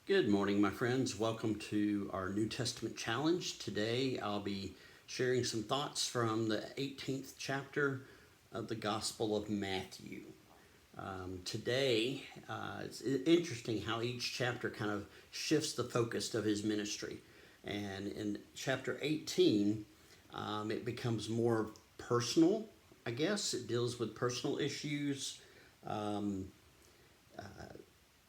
Good morning, my friends. Welcome to our New Testament challenge. Today I'll be sharing some thoughts from the 18th chapter of the Gospel of Matthew. Today, it's interesting how each chapter kind of shifts the focus of his ministry. And in chapter 18, it becomes more personal, I guess. It deals with personal issues.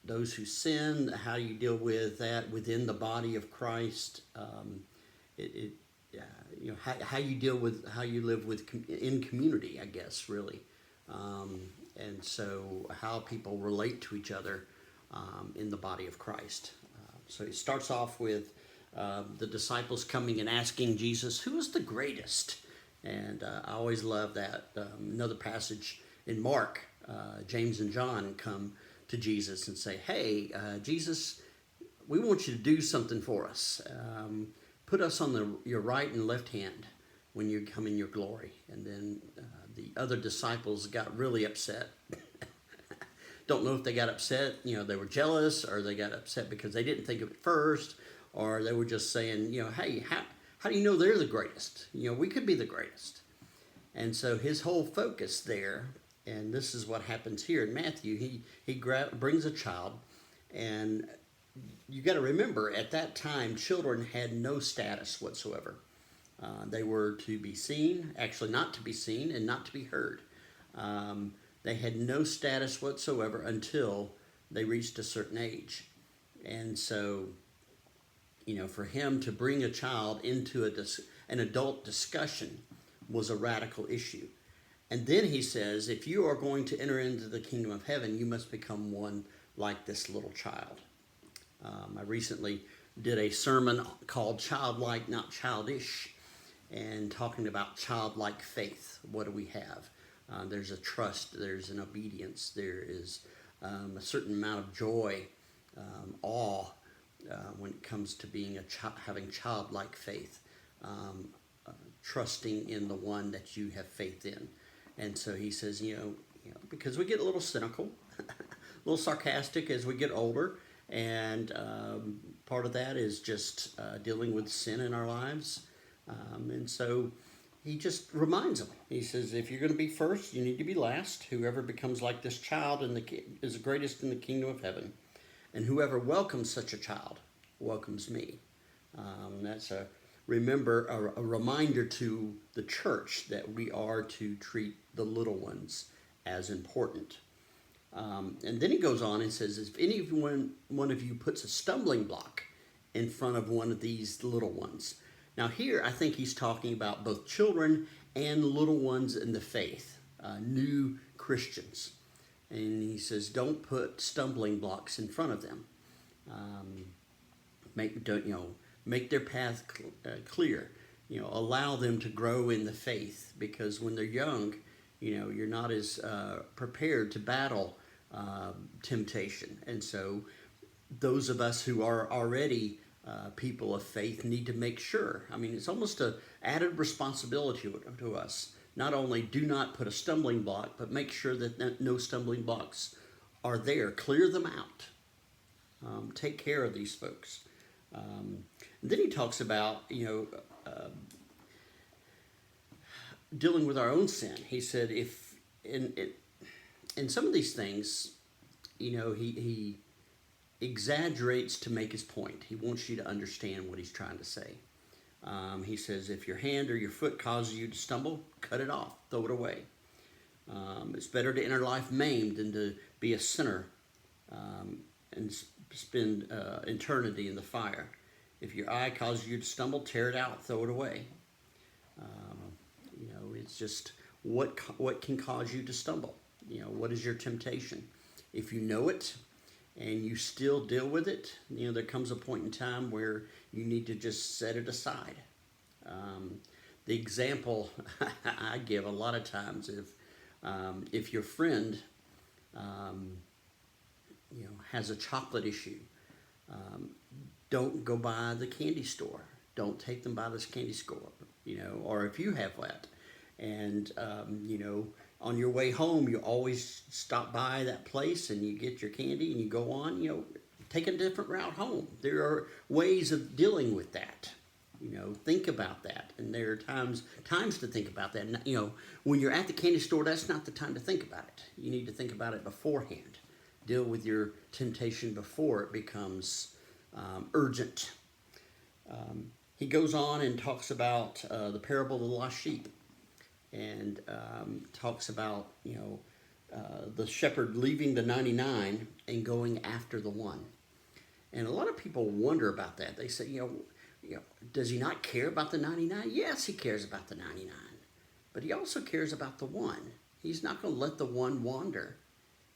Those who sin, how you deal with that within the body of Christ, how you deal with how you live in community, I guess, really, and so how people relate to each other in the body of Christ. So it starts off with the disciples coming and asking Jesus, "Who is the greatest?" And I always love that. Another passage in Mark, James and John come to Jesus and say, "Hey, Jesus, we want you to do something for us. Put us on your right and left hand when you come in your glory." And then the other disciples got really upset. Don't know if they got upset, they were jealous, or they got upset because they didn't think of it first, or they were just saying, "Hey, how do you know they're the greatest? We could be the greatest." And so his whole focus there, and this is what happens here in Matthew, he brings a child, and you got to remember, at that time, children had no status whatsoever. They were to be seen, actually not to be seen, and not to be heard. They had no status whatsoever until they reached a certain age. And so, for him to bring a child into an adult discussion was a radical issue. And then he says, if you are going to enter into the kingdom of heaven, you must become one like this little child. I recently did a sermon called Childlike, Not Childish, and talking about childlike faith. What do we have? There's a trust, there's an obedience, there is a certain amount of joy, awe, when it comes to being having childlike faith, trusting in the one that you have faith in. And so he says, because we get a little cynical, a little sarcastic as we get older, and part of that is just dealing with sin in our lives. And so he just reminds them. He says, if you're going to be first, you need to be last. Whoever becomes like this child is the greatest in the kingdom of heaven. And whoever welcomes such a child welcomes me. That's a reminder to the church that we are to treat the little ones as important. And then he goes on and says, if one of you puts a stumbling block in front of one of these little ones. Now here, I think he's talking about both children and little ones in the faith, new Christians. And he says, don't put stumbling blocks in front of them. Make their path clear. Allow them to grow in the faith, because when they're young, you're not as prepared to battle temptation. And so those of us who are already people of faith need to make sure. It's almost an added responsibility to us. Not only do not put a stumbling block, but make sure that no stumbling blocks are there. Clear them out. Take care of these folks. Then he talks about, dealing with our own sin. He said, if in some of these things, he exaggerates to make his point. He wants you to understand what he's trying to say. He says, if your hand or your foot causes you to stumble, cut it off, throw it away. It's better to enter life maimed than to be a sinner and spend eternity in the fire. If your eye causes you to stumble, tear it out, throw it away. It's just what can cause you to stumble. What is your temptation? If you know it and you still deal with it, there comes a point in time where you need to just set it aside. The example I give a lot of times, if your friend has a chocolate issue, don't go by the candy store. Don't take them by this candy store, or if you have that. And, on your way home, you always stop by that place and you get your candy and you go on, take a different route home. There are ways of dealing with that. Think about that. And there are times to think about that. And, when you're at the candy store, that's not the time to think about it. You need to think about it beforehand. Deal with your temptation before it becomes urgent. He goes on and talks about the parable of the lost sheep, and talks about the shepherd leaving the 99 and going after the one. And a lot of people wonder about that. They say, does he not care about the 99? Yes, he cares about the 99, but he also cares about the one. He's not going to let the one wander,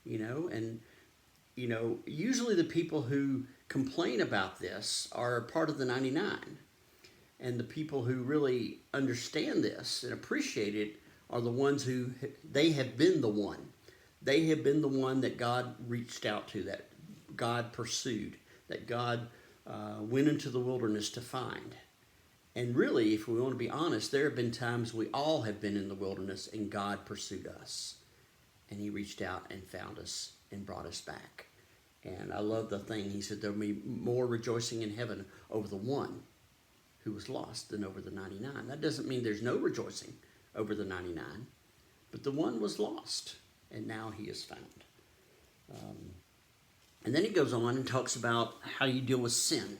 and usually the people who complain about this are part of the 99. And the people who really understand this and appreciate it are the ones who, they have been the one. They have been the one that God reached out to, that God pursued, that God went into the wilderness to find. And really, if we want to be honest, there have been times we all have been in the wilderness and God pursued us. And he reached out and found us and brought us back. And I love the thing, he said there'll be more rejoicing in heaven over the one who was lost than over the 99. That doesn't mean there's no rejoicing over the 99, but the one was lost, and now he is found. And then he goes on and talks about how you deal with sin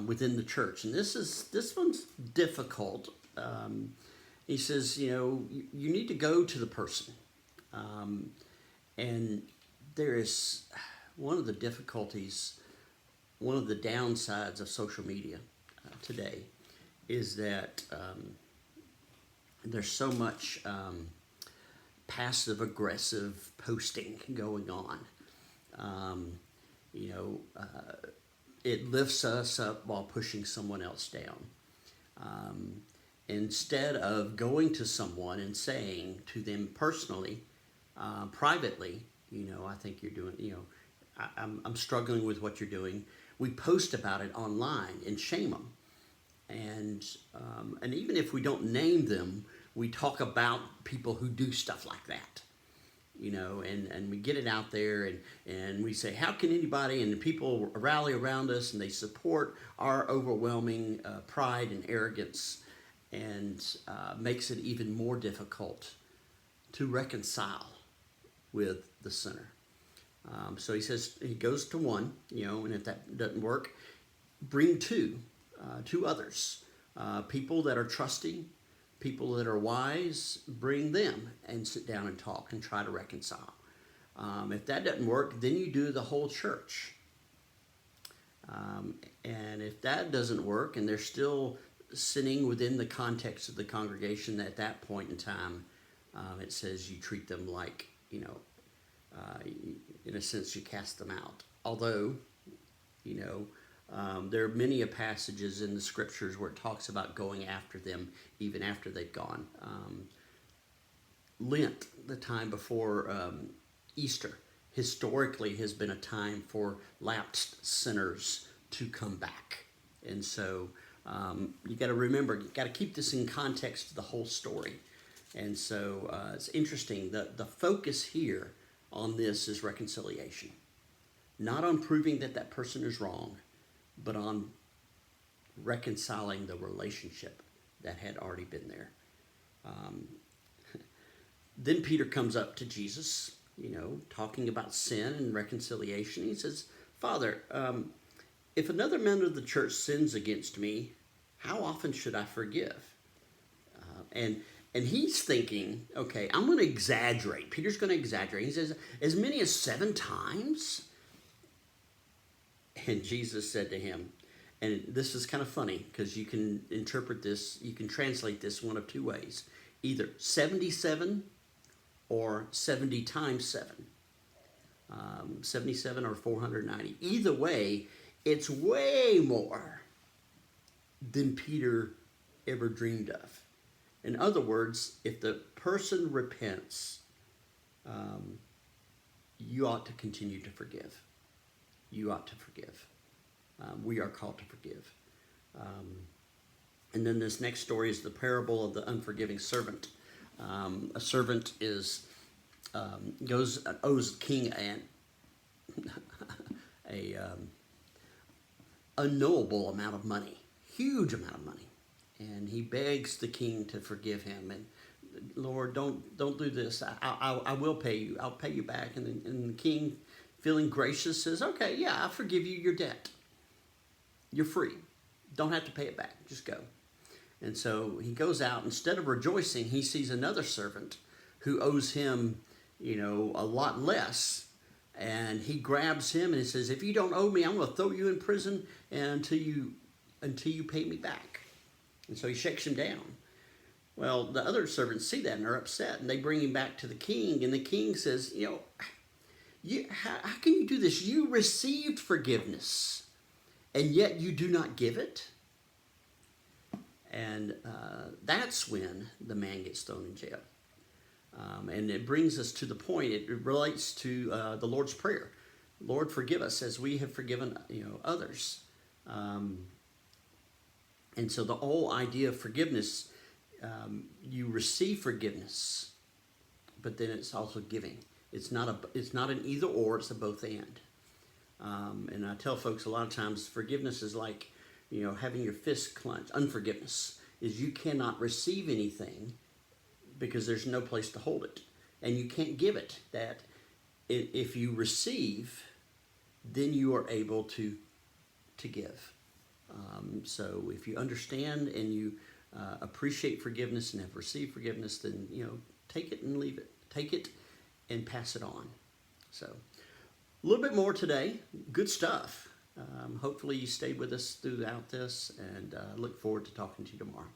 within the church, and this one's difficult. He says, you need to go to the person, and there is one of the difficulties, one of the downsides of social media today is that there's so much passive aggressive posting going on. It lifts us up while pushing someone else down. Instead of going to someone and saying to them personally, privately, I think you're doing, I'm struggling with what you're doing. We post about it online and shame them. And even if we don't name them, we talk about people who do stuff like that, and we get it out there, and we say, how can anybody, and people rally around us and they support our overwhelming pride and arrogance, and makes it even more difficult to reconcile with the sinner. So he says, he goes to one, and if that doesn't work, bring two others, people that are trusting, people that are wise, bring them and sit down and talk and try to reconcile. If that doesn't work, then you do the whole church. And if that doesn't work and they're still sitting within the context of the congregation at that point in time, it says you treat them like, in a sense you cast them out. Although, there are many passages in the scriptures where it talks about going after them even after they've gone. Lent, the time before Easter, historically has been a time for lapsed sinners to come back. And so you got to remember, you got to keep this in context of the whole story. And so it's interesting that the focus here on this is reconciliation. Not on proving that person is wrong, but on reconciling the relationship that had already been there. Then Peter comes up to Jesus, talking about sin and reconciliation. He says, Father, if another member of the church sins against me, how often should I forgive? And he's thinking, okay, I'm going to exaggerate. Peter's going to exaggerate. He says, as many as 7 times? And Jesus said to him, and this is kind of funny because you can interpret this, you can translate this one of 2 ways. Either 77 or 70 times 7. 77 or 490. Either way, it's way more than Peter ever dreamed of. In other words, if the person repents, you ought to continue to forgive. You ought to forgive. We are called to forgive. And then this next story is the parable of the unforgiving servant. A servant owes king a unknowable amount of money, huge amount of money, and he begs the king to forgive him. And Lord, don't do this. I will pay you. I'll pay you back. And the king, feeling gracious, says, okay, yeah, I'll forgive you your debt. You're free. Don't have to pay it back. Just go. And so he goes out. Instead of rejoicing, he sees another servant who owes him, a lot less. And he grabs him and he says, if you don't owe me, I'm going to throw you in prison until you pay me back. And so he shakes him down. Well, the other servants see that and are upset, and they bring him back to the king. And the king says, how can you do this? You received forgiveness, and yet you do not give it. And that's when the man gets thrown in jail. And it brings us to the point, it relates to the Lord's Prayer. Lord, forgive us as we have forgiven others. And so the whole idea of forgiveness, you receive forgiveness, but then it's also giving. It's not an either or, it's a both and. And I tell folks a lot of times forgiveness is like, having your fist clenched. Unforgiveness is you cannot receive anything because there's no place to hold it. And you can't give it. That if you receive, then you are able to give. So if you understand and you appreciate forgiveness and have received forgiveness, then, take it and leave it. Take it and pass it on. So a little bit more today. Good stuff. Hopefully you stayed with us throughout this, and look forward to talking to you tomorrow.